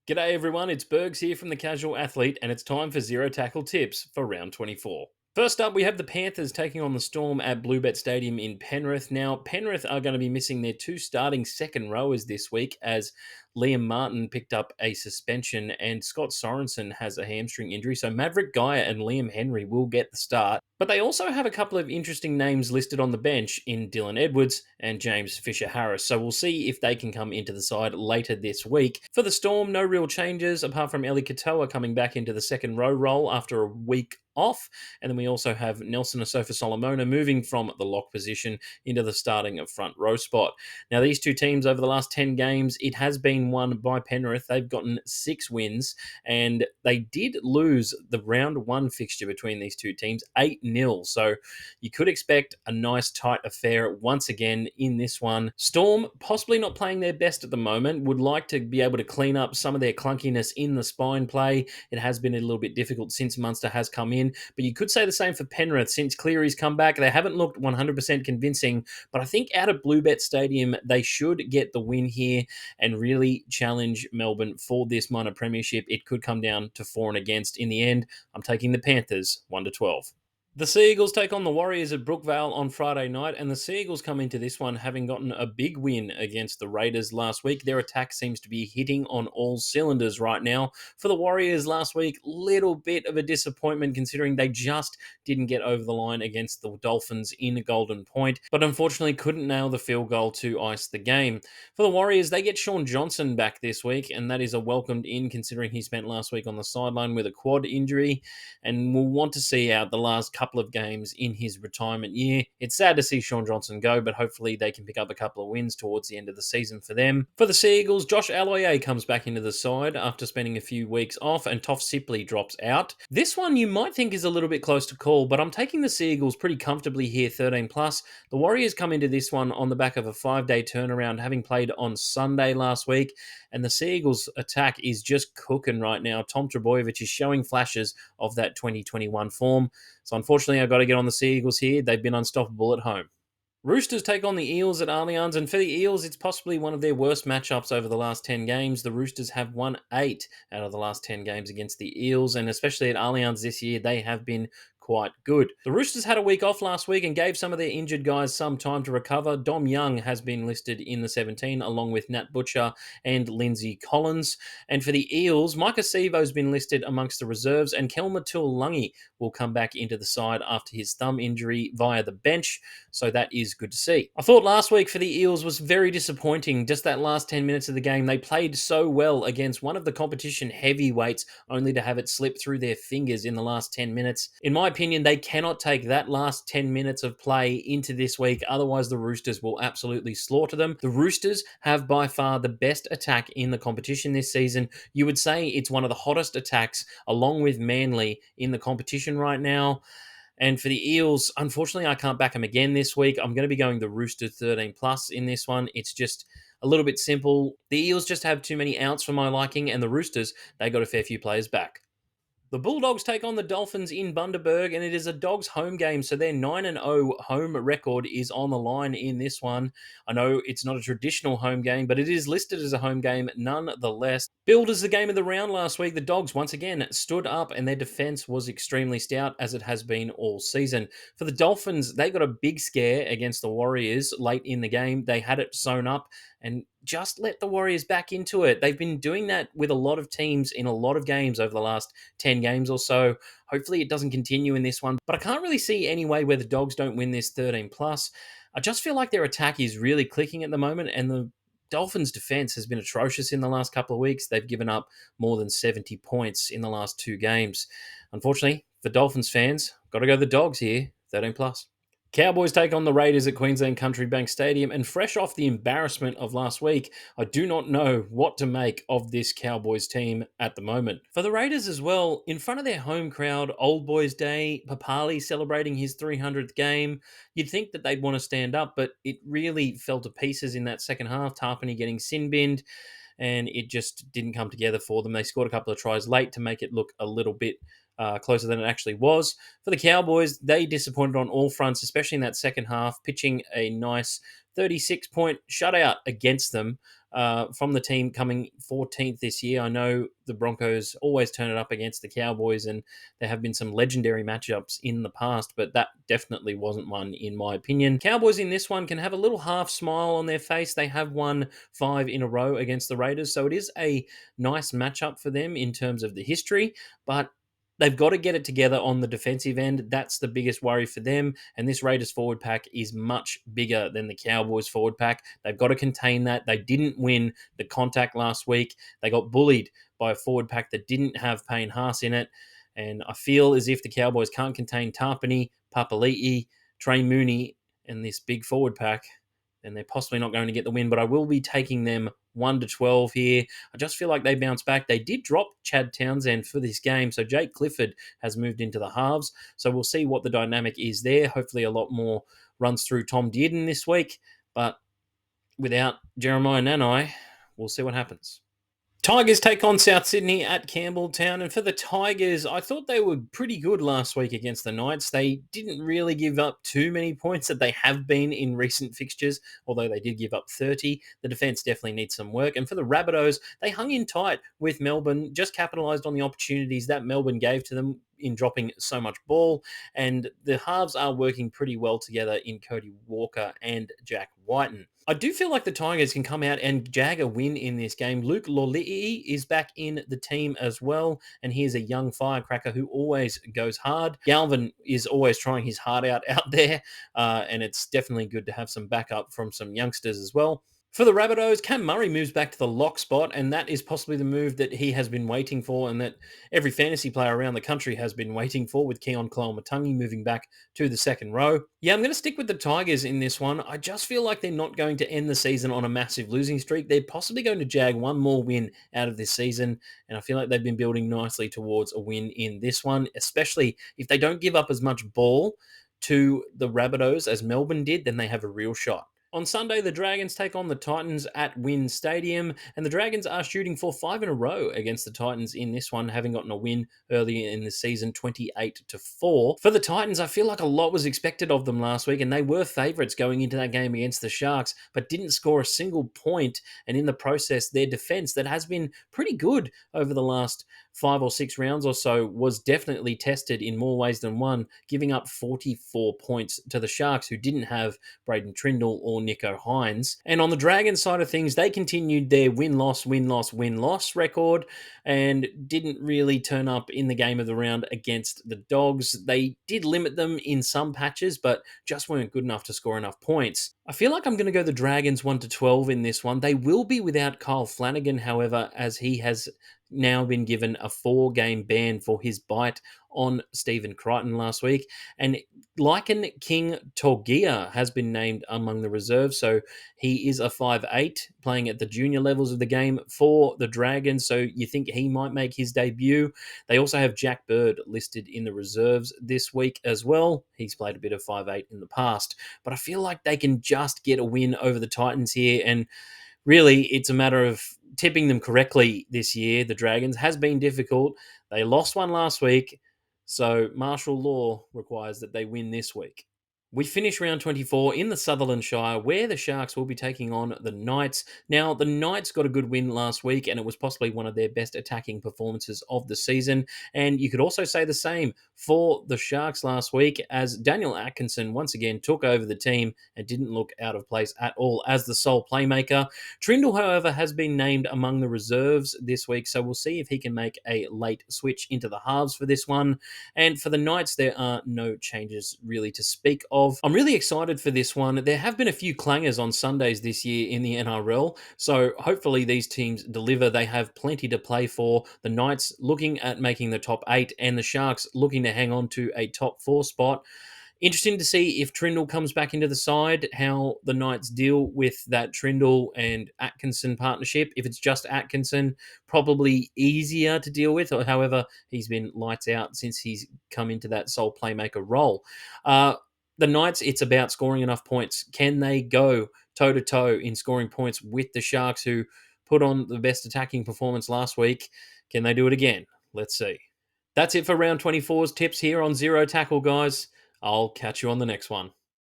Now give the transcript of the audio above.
G'day everyone, it's Bergs here from The Casual Athlete, and it's time for Zero Tackle Tips for round 24. First up, we have the Panthers taking on the Storm at Bluebet Stadium in Penrith. Now, Penrith are going to be missing their two starting second rowers this week as Liam Martin picked up a suspension and Scott Sorensen has a hamstring injury. So Maverick Geyer and Liam Henry will get the start. But they also have a couple of interesting names listed on the bench in Dylan Edwards and James Fisher Harris. So we'll see if they can come into the side later this week. For the Storm, no real changes apart from Eli Katoa coming back into the second row role after a week off. And then we also have Nelson Asofa Solomona moving from the lock position into the starting front row spot. Now, these two teams over the last 10 games, it has been won by Penrith. They've gotten 6 wins, and they did lose the round 1 fixture between these two teams 8-0. So you could expect a nice tight affair once again in this one. Storm, possibly not playing their best at the moment, would like to be able to clean up some of their clunkiness in the spine play. It has been a little bit difficult since Munster has come in, but you could say the same for Penrith. Since Cleary's come back, they haven't looked 100% convincing, but I think out of Bluebet Stadium, they should get the win here and really challenge Melbourne for this minor premiership. It could come down to for and against. In the end, I'm taking the Panthers 1-12. The Seagulls take on the Warriors at Brookvale on Friday night, and the Seagulls come into this one having gotten a big win against the Raiders last week. Their attack seems to be hitting on all cylinders right now. For the Warriors last week, little bit of a disappointment considering they just didn't get over the line against the Dolphins in Golden Point, but unfortunately couldn't nail the field goal to ice the game. For the Warriors, they get Sean Johnson back this week, and that is a welcomed in considering he spent last week on the sideline with a quad injury, and we'll want to see out the last couple of games in his retirement year. It's sad to see Sean Johnson go, but hopefully they can pick up a couple of wins towards the end of the season for them. For the Seagulls, Josh Aloiai comes back into the side after spending a few weeks off, and Toff Sipley drops out. This one you might think is a little bit close to call, but I'm taking the Seagulls pretty comfortably here, 13+. The Warriors come into this one on the back of a 5-day turnaround, having played on Sunday last week, and the Seagulls attack is just cooking right now. Tom Trebojevic is showing flashes of that 2021 form. So unfortunately, I've got to get on the Seagulls here. They've been unstoppable at home. Roosters take on the Eels at Allianz, and for the Eels, it's possibly one of their worst matchups over the last 10 games. The Roosters have won 8 out of the last 10 games against the Eels, and especially at Allianz this year, they have been quite good. The Roosters had a week off last week and gave some of their injured guys some time to recover. Dom Young has been listed in the 17, along with Nat Butcher and Lindsay Collins. And for the Eels, Micah Sivo's been listed amongst the reserves, and Kelma Tuolangi will come back into the side after his thumb injury via the bench. So that is good to see. I thought last week for the Eels was very disappointing. Just that last 10 minutes of the game, they played so well against one of the competition heavyweights, only to have it slip through their fingers in the last 10 minutes. In my opinion, they cannot take that last 10 minutes of play into this week. Otherwise, the Roosters will absolutely slaughter them. The Roosters have by far the best attack in the competition this season. You would say it's one of the hottest attacks, along with Manly, in the competition right now. And for the Eels, unfortunately, I can't back them again this week. I'm going to be going the Roosters 13+ in this one. It's just a little bit simple. The Eels just have too many outs for my liking, and the Roosters, they got a fair few players back. The Bulldogs take on the Dolphins in Bundaberg, and it is a Dogs home game, so their 9-0 home record is on the line in this one. I know it's not a traditional home game, but it is listed as a home game nonetheless. Billed as the game of the round last week, the Dogs once again stood up, and their defense was extremely stout, as it has been all season. For the Dolphins, they got a big scare against the Warriors late in the game. They had it sewn up and just let the Warriors back into it. They've been doing that with a lot of teams in a lot of games over the last 10 games or so. Hopefully it doesn't continue in this one, but I can't really see any way where the Dogs don't win this 13+. I just feel like their attack is really clicking at the moment, and the Dolphins' defense has been atrocious in the last couple of weeks. They've given up more than 70 points in the last 2 games. Unfortunately, for Dolphins fans, got to go the Dogs here, 13+. Cowboys take on the Raiders at Queensland Country Bank Stadium, and fresh off the embarrassment of last week, I do not know what to make of this Cowboys team at the moment. For the Raiders as well, in front of their home crowd, Old Boys Day, Papali celebrating his 300th game, you'd think that they'd want to stand up, but it really fell to pieces in that second half, Tarpany getting sin-binned, and it just didn't come together for them. They scored a couple of tries late to make it look a little bit closer than it actually was. For the Cowboys, they disappointed on all fronts, especially in that second half, pitching a nice 36-point shutout against them. from the team coming 14th this year. I know the Broncos always turn it up against the Cowboys, and there have been some legendary matchups in the past, but that definitely wasn't one, in my opinion. Cowboys in this one can have a little half smile on their face. They have won 5 in a row against the Raiders, so it is a nice matchup for them in terms of the history, but they've got to get it together on the defensive end. That's the biggest worry for them. And this Raiders forward pack is much bigger than the Cowboys forward pack. They've got to contain that. They didn't win the contact last week. They got bullied by a forward pack that didn't have Payne Haas in it. And I feel as if the Cowboys can't contain Tarpany, Papali'i, Trey Mooney, and this big forward pack, and they're possibly not going to get the win. But I will be taking them 1-12 here. I just feel like they bounce back. They did drop Chad Townsend for this game, so Jake Clifford has moved into the halves. So we'll see what the dynamic is there. Hopefully a lot more runs through Tom Dearden this week, but without Jeremiah Nanai, we'll see what happens. Tigers take on South Sydney at Campbelltown. And for the Tigers, I thought they were pretty good last week against the Knights. They didn't really give up too many points that they have been in recent fixtures, although they did give up 30. The defence definitely needs some work. And for the Rabbitohs, they hung in tight with Melbourne, just capitalised on the opportunities that Melbourne gave to them in dropping so much ball. And the halves are working pretty well together in Cody Walker and Jack Whiten. I do feel like the Tigers can come out and jag a win in this game. Luke Loli'i is back in the team as well, and he is a young firecracker who always goes hard. Galvin is always trying his heart out there, and it's definitely good to have some backup from some youngsters as well. For the Rabbitohs, Cam Murray moves back to the lock spot, and that is possibly the move that he has been waiting for and that every fantasy player around the country has been waiting for, with Keon Clough-Matungi moving back to the second row. Yeah, I'm going to stick with the Tigers in this one. I just feel like they're not going to end the season on a massive losing streak. They're possibly going to jag one more win out of this season, and I feel like they've been building nicely towards a win in this one, especially if they don't give up as much ball to the Rabbitohs as Melbourne did, then they have a real shot. On Sunday, the Dragons take on the Titans at Wynn Stadium, and the Dragons are shooting for 5 in a row against the Titans in this one, having gotten a win earlier in the season, 28-4. For the Titans, I feel like a lot was expected of them last week, and they were favourites going into that game against the Sharks, but didn't score a single point, and in the process, their defence that has been pretty good over the last 5 or 6 rounds or so was definitely tested in more ways than one, giving up 44 points to the Sharks, who didn't have Braden Trindle or Nico Hines. And on the Dragons side of things, they continued their win-loss, win-loss, win-loss record and didn't really turn up in the game of the round against the Dogs. They did limit them in some patches, but just weren't good enough to score enough points. I feel like I'm going to go the Dragons 1-12 in this one. They will be without Kyle Flanagan, however, as he has now been given a 4-game ban for his bite on Stephen Crichton last week. And Lycan King Torgia has been named among the reserves, so he is a 5'8", playing at the junior levels of the game for the Dragons, so you think he might make his debut. They also have Jack Bird listed in the reserves this week as well. He's played a bit of 5'8" in the past, but I feel like they can just get a win over the Titans here, and really it's a matter of tipping them correctly this year. The Dragons has been difficult. They lost one last week, so martial law requires that they win this week. We finish round 24 in the Sutherland Shire, where the Sharks will be taking on the Knights. Now, the Knights got a good win last week, and it was possibly one of their best attacking performances of the season. And you could also say the same for the Sharks last week, as Daniel Atkinson once again took over the team and didn't look out of place at all as the sole playmaker. Trindle, however, has been named among the reserves this week, so we'll see if he can make a late switch into the halves for this one. And for the Knights, there are no changes really to speak of. I'm really excited for this one. There have been a few clangers on Sundays this year in the NRL, so hopefully these teams deliver. They have plenty to play for. The Knights looking at making the top 8, and the Sharks looking to hang on to a top 4 spot. Interesting to see if Trindle comes back into the side, how the Knights deal with that Trindle and Atkinson partnership. If it's just Atkinson, probably easier to deal with. However, he's been lights out since he's come into that sole playmaker role. The Knights, it's about scoring enough points. Can they go toe-to-toe in scoring points with the Sharks, who put on the best attacking performance last week? Can they do it again? Let's see. That's it for round 24's tips here on Zero Tackle, guys. I'll catch you on the next one.